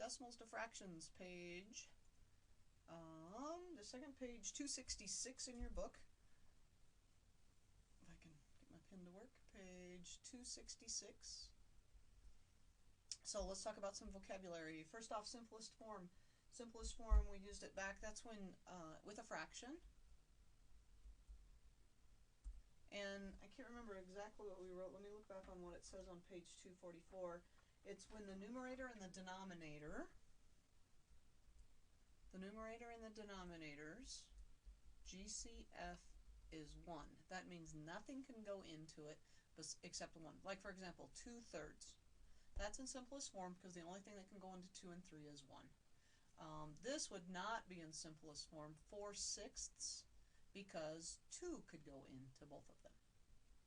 decimals to fractions page, the second page, 266 in your book. If I can get my pen to work, page 266. So let's talk about some vocabulary. First off, simplest form. Simplest form, we used it back, that's when, with a fraction. And I can't remember exactly what we wrote. Let me look back on what it says on page 244. It's when the numerator and the denominator, the denominators, GCF is 1. That means nothing can go into it except 1. Like for example, 2/3. That's in simplest form because the only thing that can go into 2 and 3 is 1. This would not be in simplest form, 4/6, because 2 could go into both of them.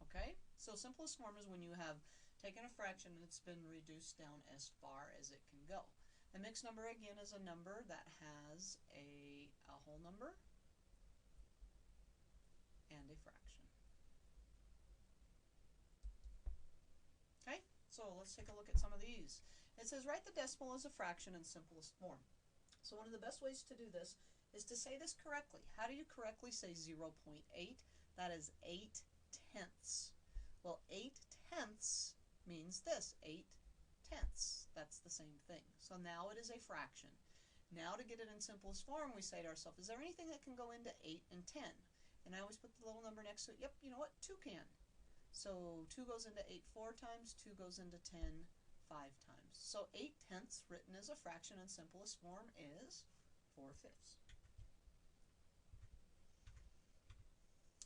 Okay? So simplest form is when you have taken a fraction and it's been reduced down as far as it can go. A mixed number, again, is a number that has a whole number and a fraction. Okay? So let's take a look at some of these. It says write the decimal as a fraction in simplest form. So one of the best ways to do this is to say this correctly. How do you correctly say 0.8? That is 8/10. Well, 8/10 means this, 8/10. That's the same thing. So now it is a fraction. Now to get it in simplest form, we say to ourselves, is there anything that can go into 8 and 10? And I always put the little number next to it. Yep, you know what? 2 can. So 2 goes into 8 4 times, 2 goes into 10 5 times. So 8/10 written as a fraction in simplest form is 4/5.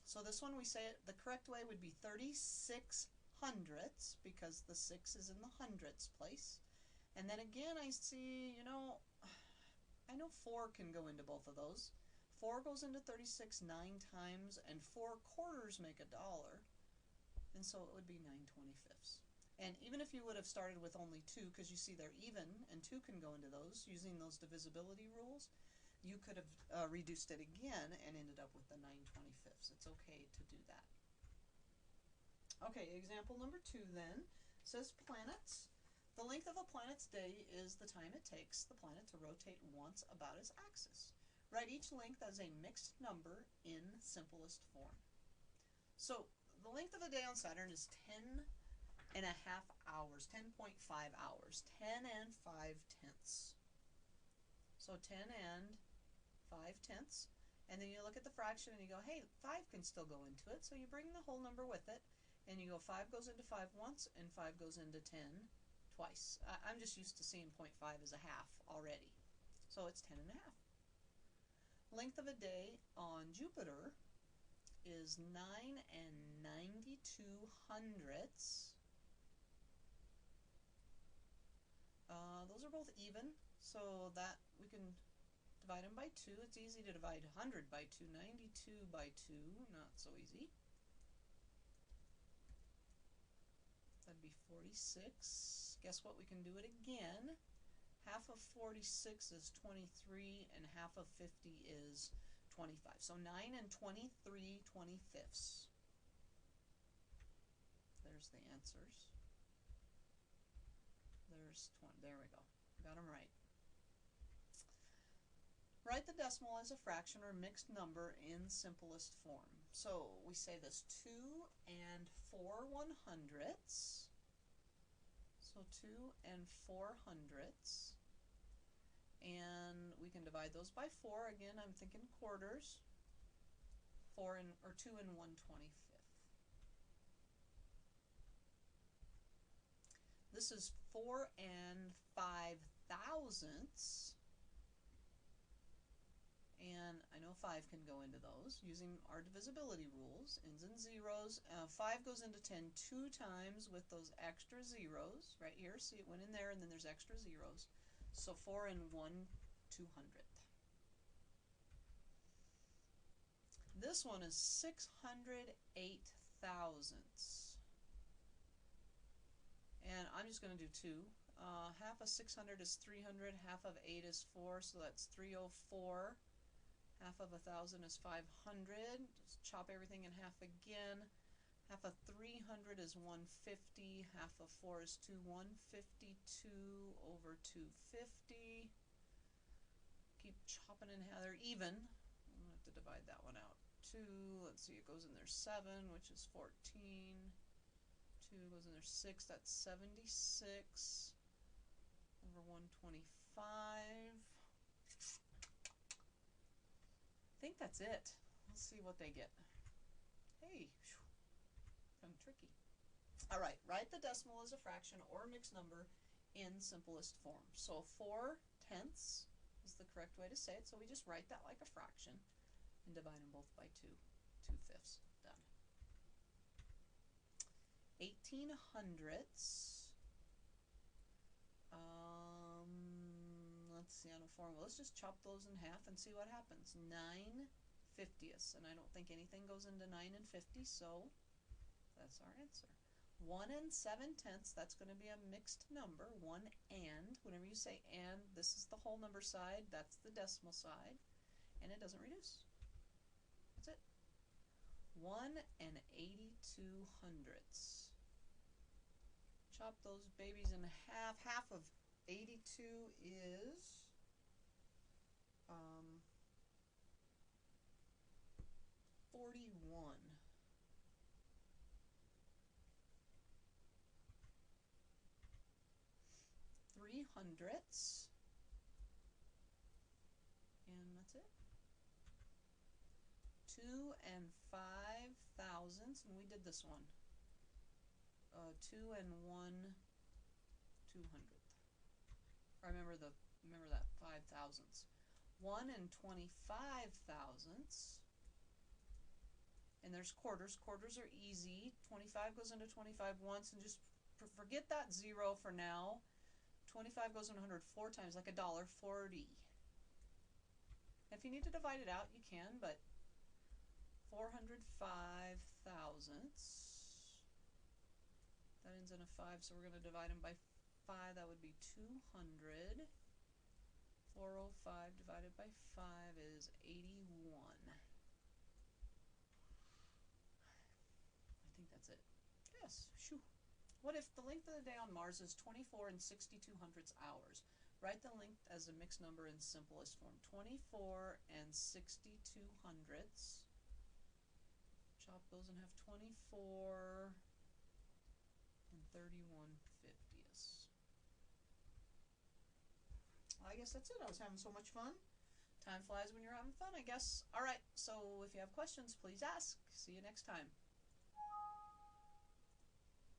So this one we say it the correct way would be 36 hundredths because the 6 is in the hundredths place. And then again I see, I know 4 can go into both of those. 4 goes into 36 9 times, and 4 quarters make $1. And so it would be 9/25. And even if you would have started with only 2, because you see they're even, and 2 can go into those, using those divisibility rules, you could have reduced it again and ended up with the 9/25. It's okay to do that. Okay, example number 2 then says planets. The length of a planet's day is the time it takes the planet to rotate once about its axis. Write each length as a mixed number in simplest form. So the length of a day on Saturn is 10.5 hours, 10.5 hours, 10 and 5/10. So 10 and 5/10. And then you look at the fraction and you go, hey, 5 can still go into it. So you bring the whole number with it. And you go 5 goes into 5 once and 5 goes into 10 twice. I'm just used to seeing 0.5 as a half already. So it's 10.5. Length of a day on Jupiter is 9 and 92 hundredths. Those are both even, so that we can divide them by 2. It's easy to divide 100 by 2. 92 by 2, not so easy. That'd be 46. Guess what? We can do it again. Half of 46 is 23, and half of 50 is 25. So 9 and 23/25. There's the answers. There's 20. There we go. Got them right. Write the decimal as a fraction or mixed number in simplest form. So we say this 2 and 4/100ths. So 2 and 4/100ths. And we can divide those by 4. Again, I'm thinking quarters. 2 and 1/25. This is 4 and 5 thousandths. And I know 5 can go into those using our divisibility rules, ends and zeros. 5 goes into 10 2 times with those extra zeros right here. See, it went in there and then there's extra zeros. So 4 and 1/200th. This one is 608 thousandths. And I'm just going to do 2. Half of 600 is 300, half of 8 is 4, so that's 304. Half of 1,000 is 500. Just chop everything in half again. Half of 300 is 150. Half of 4 is 2. 152 over 250. Keep chopping in half. They're even. I'm going to have to divide that one out. 2, let's see, it goes in there 7, which is 14. 2 goes in there 6, that's 76 over 125. I think that's it. Let's see what they get. Hey, kind of tricky. All right, write the decimal as a fraction or mixed number in simplest form. So 4/10 is the correct way to say it. So we just write that like a fraction and divide them both by 2. 2/5. Done. 1800ths. Let's see on a formula. Let's just chop those in half and see what happens. 9/50ths, and I don't think anything goes into 9 and 50, so that's our answer. 1 7/10, that's going to be a mixed number. 1 and, whenever you say and, this is the whole number side, that's the decimal side, and it doesn't reduce. That's it. 1 82/100ths. Chop those babies in half. Half of 82 is 41. 300ths, and that's it. 2 5,000ths, and we did this one. 2 1/200th. Remember that 5,000ths. 1 25,000ths, and there's quarters. Quarters are easy. 25 goes into 25 once, and just forget that 0 for now. 25 goes into 100 4 times, like $1.40. If you need to divide it out, you can, but 405,000ths. That ends in a 5, so we're going to divide them by 5. That would be 200. 405 divided by 5 is 81. I think that's it. Yes. Shoo. What if the length of the day on Mars is 24 62/100 hours? Write the length as a mixed number in simplest form. 24 62/100. Chop those in half. 24 31/50. I guess that's it. I was having so much fun. Time flies when you're having fun, I guess. All right, so if you have questions, please ask. See you next time.